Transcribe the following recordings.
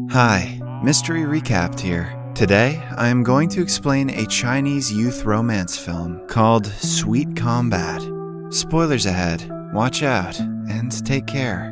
Hi, Mystery Recapped here. Today, I am going to explain a Chinese youth romance film called Sweet Combat. Spoilers ahead, watch out, and take care.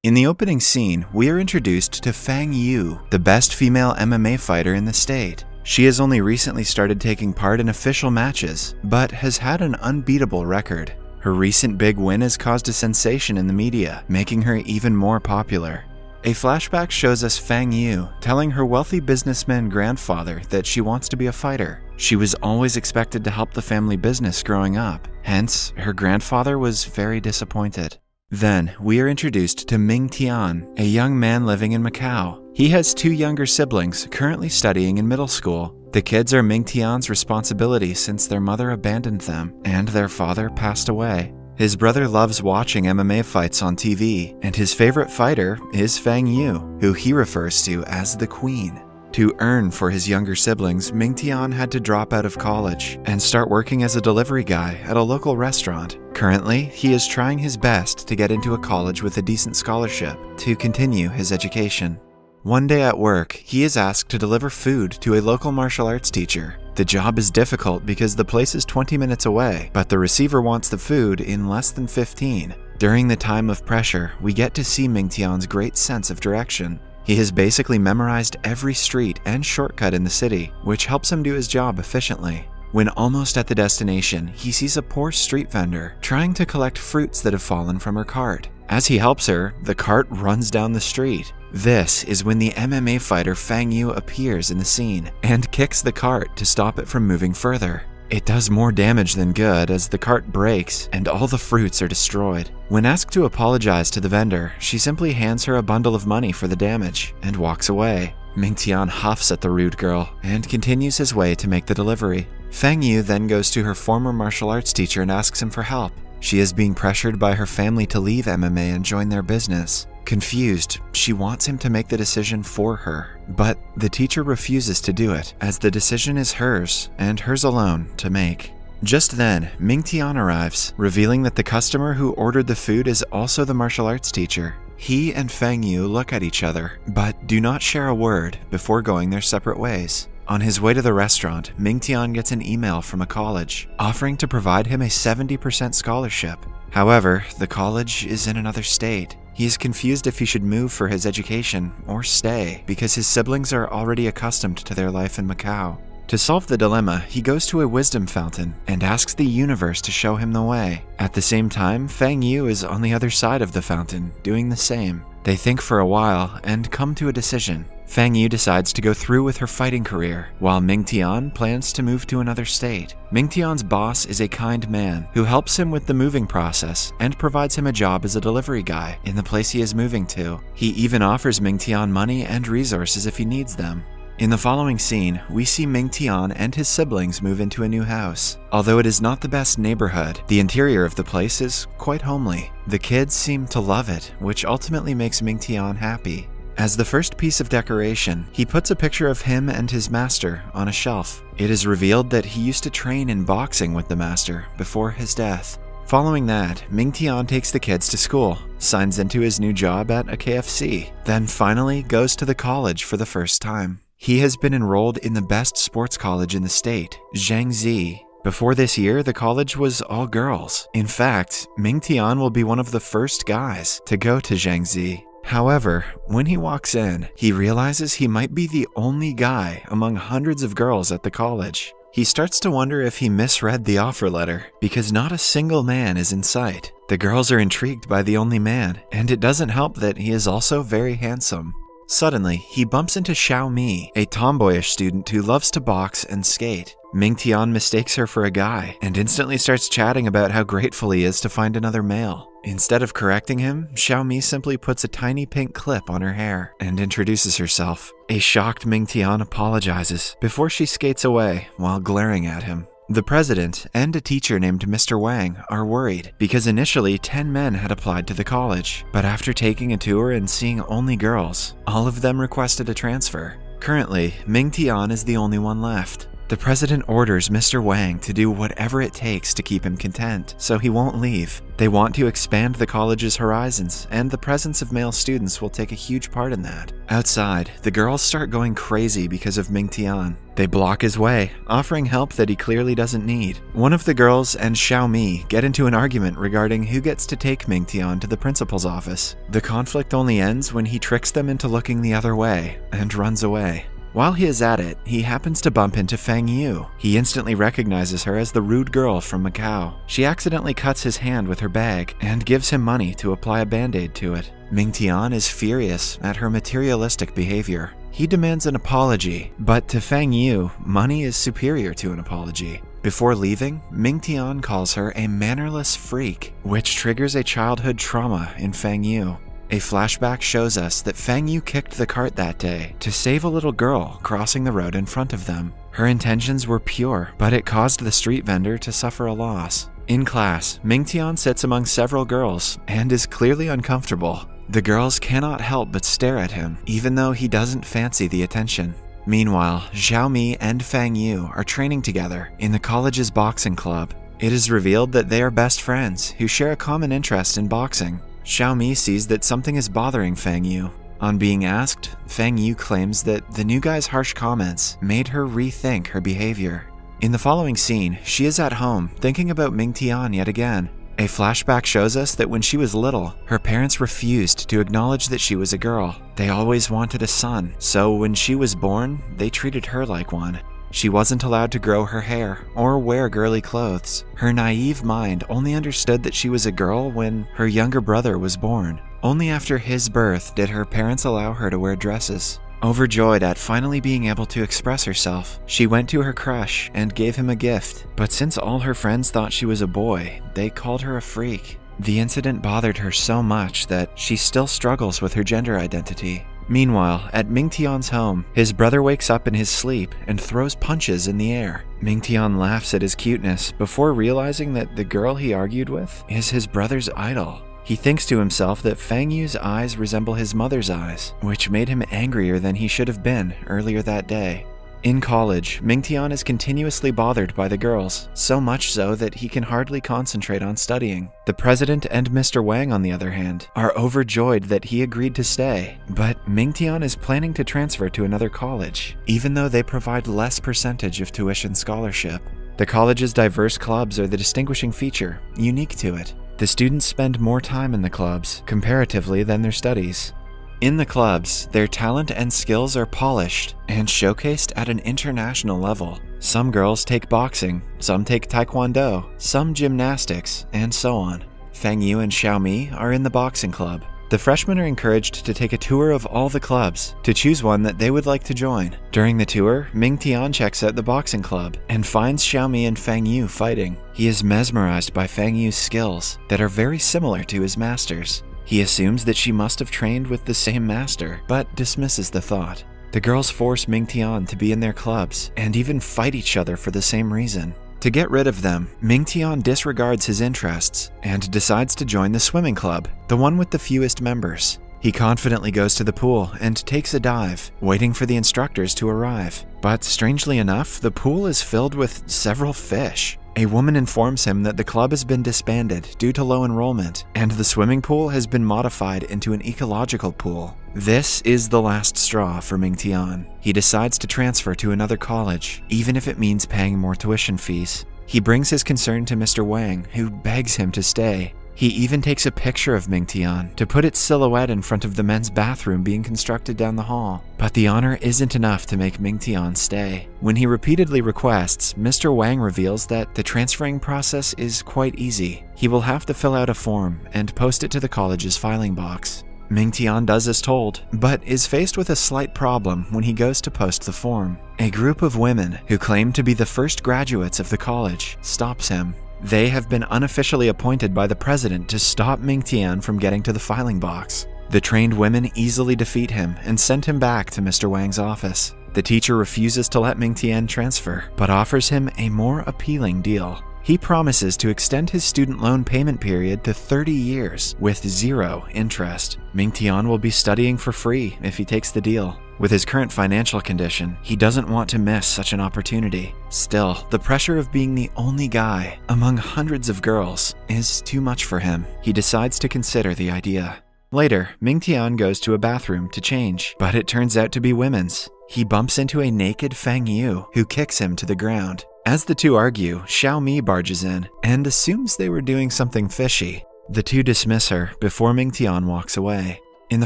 In the opening scene, we are introduced to Fang Yu, the best female MMA fighter in the state. She has only recently started taking part in official matches, but has had an unbeatable record. Her recent big win has caused a sensation in the media, making her even more popular. A flashback shows us Fang Yu telling her wealthy businessman grandfather that she wants to be a fighter. She was always expected to help the family business growing up, hence, her grandfather was very disappointed. Then, we are introduced to Ming Tian, a young man living in Macau. He has two younger siblings currently studying in middle school. The kids are Ming Tian's responsibility since their mother abandoned them and their father passed away. His brother loves watching MMA fights on TV, and his favorite fighter is Fang Yu, who he refers to as the Queen. To earn for his younger siblings, Ming Tian had to drop out of college and start working as a delivery guy at a local restaurant. Currently, he is trying his best to get into a college with a decent scholarship to continue his education. One day at work, he is asked to deliver food to a local martial arts teacher. The job is difficult because the place is 20 minutes away, but the receiver wants the food in less than 15. During the time of pressure, we get to see Ming Tian's great sense of direction. He has basically memorized every street and shortcut in the city, which helps him do his job efficiently. When almost at the destination, he sees a poor street vendor trying to collect fruits that have fallen from her cart. As he helps her, the cart runs down the street. This is when the MMA fighter Fang Yu appears in the scene and kicks the cart to stop it from moving further. It does more damage than good as the cart breaks and all the fruits are destroyed. When asked to apologize to the vendor, she simply hands her a bundle of money for the damage and walks away. Ming Tian huffs at the rude girl and continues his way to make the delivery. Fang Yu then goes to her former martial arts teacher and asks him for help. She is being pressured by her family to leave MMA and join their business. Confused, she wants him to make the decision for her, but the teacher refuses to do it, as the decision is hers, and hers alone, to make. Just then, Ming Tian arrives, revealing that the customer who ordered the food is also the martial arts teacher. He and Fang Yu look at each other, but do not share a word before going their separate ways. On his way to the restaurant, Ming Tian gets an email from a college, offering to provide him a 70% scholarship. However, the college is in another state. He is confused if he should move for his education or stay, because his siblings are already accustomed to their life in Macau. To solve the dilemma, he goes to a wisdom fountain and asks the universe to show him the way. At the same time, Fang Yu is on the other side of the fountain, doing the same. They think for a while and come to a decision. Fang Yu decides to go through with her fighting career, while Ming Tian plans to move to another state. Ming Tian's boss is a kind man who helps him with the moving process and provides him a job as a delivery guy in the place he is moving to. He even offers Ming Tian money and resources if he needs them. In the following scene, we see Ming Tian and his siblings move into a new house. Although it is not the best neighborhood, the interior of the place is quite homely. The kids seem to love it, which ultimately makes Ming Tian happy. As the first piece of decoration, he puts a picture of him and his master on a shelf. It is revealed that he used to train in boxing with the master before his death. Following that, Ming Tian takes the kids to school, signs into his new job at a KFC, then finally goes to the college for the first time. He has been enrolled in the best sports college in the state, Zhangzi. Before this year, the college was all girls. In fact, Ming Tian will be one of the first guys to go to Zhangzi. However, when he walks in, he realizes he might be the only guy among hundreds of girls at the college. He starts to wonder if he misread the offer letter, because not a single man is in sight. The girls are intrigued by the only man, and it doesn't help that he is also very handsome. Suddenly, he bumps into Xiao Mi, a tomboyish student who loves to box and skate. Ming Tian mistakes her for a guy and instantly starts chatting about how grateful he is to find another male. Instead of correcting him, Xiao Mi simply puts a tiny pink clip on her hair and introduces herself. A shocked Ming Tian apologizes before she skates away while glaring at him. The president and a teacher named Mr. Wang are worried because initially 10 men had applied to the college, but after taking a tour and seeing only girls, all of them requested a transfer. Currently, Ming Tian is the only one left. The president orders Mr. Wang to do whatever it takes to keep him content, so he won't leave. They want to expand the college's horizons, and the presence of male students will take a huge part in that. Outside, the girls start going crazy because of Mingtian. They block his way, offering help that he clearly doesn't need. One of the girls and Xiaomi get into an argument regarding who gets to take Mingtian to the principal's office. The conflict only ends when he tricks them into looking the other way and runs away. While he is at it, he happens to bump into Fang Yu. He instantly recognizes her as the rude girl from Macau. She accidentally cuts his hand with her bag and gives him money to apply a band-aid to it. Mingtian is furious at her materialistic behavior. He demands an apology, but to Fang Yu, money is superior to an apology. Before leaving, Mingtian calls her a mannerless freak, which triggers a childhood trauma in Fang Yu. A flashback shows us that Fang Yu kicked the cart that day to save a little girl crossing the road in front of them. Her intentions were pure, but it caused the street vendor to suffer a loss. In class, Mingtian sits among several girls and is clearly uncomfortable. The girls cannot help but stare at him, even though he doesn't fancy the attention. Meanwhile, Xiaomi and Fang Yu are training together in the college's boxing club. It is revealed that they are best friends who share a common interest in boxing. Xiaomi sees that something is bothering Fang Yu. On being asked, Fang Yu claims that the new guy's harsh comments made her rethink her behavior. In the following scene, she is at home thinking about Mingtian yet again. A flashback shows us that when she was little, her parents refused to acknowledge that she was a girl. They always wanted a son, so when she was born, they treated her like one. She wasn't allowed to grow her hair or wear girly clothes. Her naive mind only understood that she was a girl when her younger brother was born. Only after his birth did her parents allow her to wear dresses. Overjoyed at finally being able to express herself, she went to her crush and gave him a gift. But since all her friends thought she was a boy, they called her a freak. The incident bothered her so much that she still struggles with her gender identity. Meanwhile, at Mingtian's home, his brother wakes up in his sleep and throws punches in the air. Mingtian laughs at his cuteness before realizing that the girl he argued with is his brother's idol. He thinks to himself that Fang Yu's eyes resemble his mother's eyes, which made him angrier than he should have been earlier that day. In college, Mingtian is continuously bothered by the girls, so much so that he can hardly concentrate on studying. The president and Mr. Wang, on the other hand, are overjoyed that he agreed to stay, but Mingtian is planning to transfer to another college, even though they provide less percentage of tuition scholarship. The college's diverse clubs are the distinguishing feature, unique to it. The students spend more time in the clubs, comparatively, than their studies. In the clubs, their talent and skills are polished and showcased at an international level. Some girls take boxing, some take taekwondo, some gymnastics, and so on. Fang Yu and Xiaomi are in the boxing club. The freshmen are encouraged to take a tour of all the clubs to choose one that they would like to join. During the tour, Mingtian checks out the boxing club and finds Xiaomi and Fang Yu fighting. He is mesmerized by Fang Yu's skills that are very similar to his master's. He assumes that she must have trained with the same master, but dismisses the thought. The girls force Mingtian to be in their clubs and even fight each other for the same reason. To get rid of them, Mingtian disregards his interests and decides to join the swimming club, the one with the fewest members. He confidently goes to the pool and takes a dive, waiting for the instructors to arrive. But strangely enough, the pool is filled with several fish. A woman informs him that the club has been disbanded due to low enrollment, and the swimming pool has been modified into an ecological pool. This is the last straw for Mingtian. He decides to transfer to another college, even if it means paying more tuition fees. He brings his concern to Mr. Wang, who begs him to stay. He even takes a picture of Mingtian to put its silhouette in front of the men's bathroom being constructed down the hall. But the honor isn't enough to make Mingtian stay. When he repeatedly requests, Mr. Wang reveals that the transferring process is quite easy. He will have to fill out a form and post it to the college's filing box. Mingtian does as told, but is faced with a slight problem when he goes to post the form. A group of women who claim to be the first graduates of the college stops him. They have been unofficially appointed by the president to stop Mingtian from getting to the filing box. The trained women easily defeat him and send him back to Mr. Wang's office. The teacher refuses to let Mingtian transfer, but offers him a more appealing deal. He promises to extend his student loan payment period to 30 years with 0 interest. Mingtian will be studying for free if he takes the deal. With his current financial condition, he doesn't want to miss such an opportunity. Still, the pressure of being the only guy among hundreds of girls is too much for him. He decides to consider the idea. Later, Mingtian goes to a bathroom to change, but it turns out to be women's. He bumps into a naked Fang Yu, who kicks him to the ground. As the two argue, Xiaomi barges in and assumes they were doing something fishy. The two dismiss her before Mingtian walks away. In the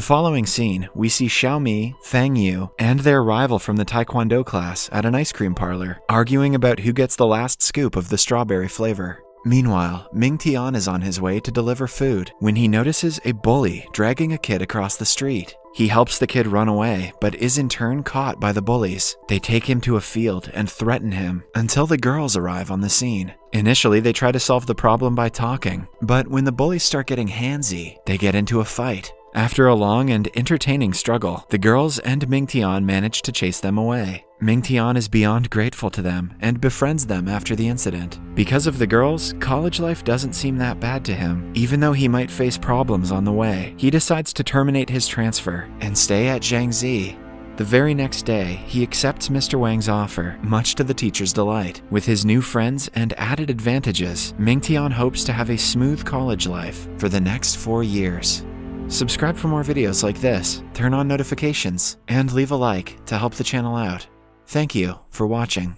following scene, we see Xiaomi, Fang Yu, and their rival from the Taekwondo class at an ice cream parlor, arguing about who gets the last scoop of the strawberry flavor. Meanwhile, Mingtian is on his way to deliver food when he notices a bully dragging a kid across the street. He helps the kid run away, but is in turn caught by the bullies. They take him to a field and threaten him until the girls arrive on the scene. Initially, they try to solve the problem by talking, but when the bullies start getting handsy, they get into a fight. After a long and entertaining struggle, the girls and Mingtian manage to chase them away. Mingtian is beyond grateful to them and befriends them after the incident. Because of the girls, college life doesn't seem that bad to him. Even though he might face problems on the way, he decides to terminate his transfer and stay at Jiangxi. The very next day, he accepts Mr. Wang's offer, much to the teacher's delight. With his new friends and added advantages, Mingtian hopes to have a smooth college life for the next 4 years. Subscribe for more videos like this, turn on notifications, and leave a like to help the channel out. Thank you for watching.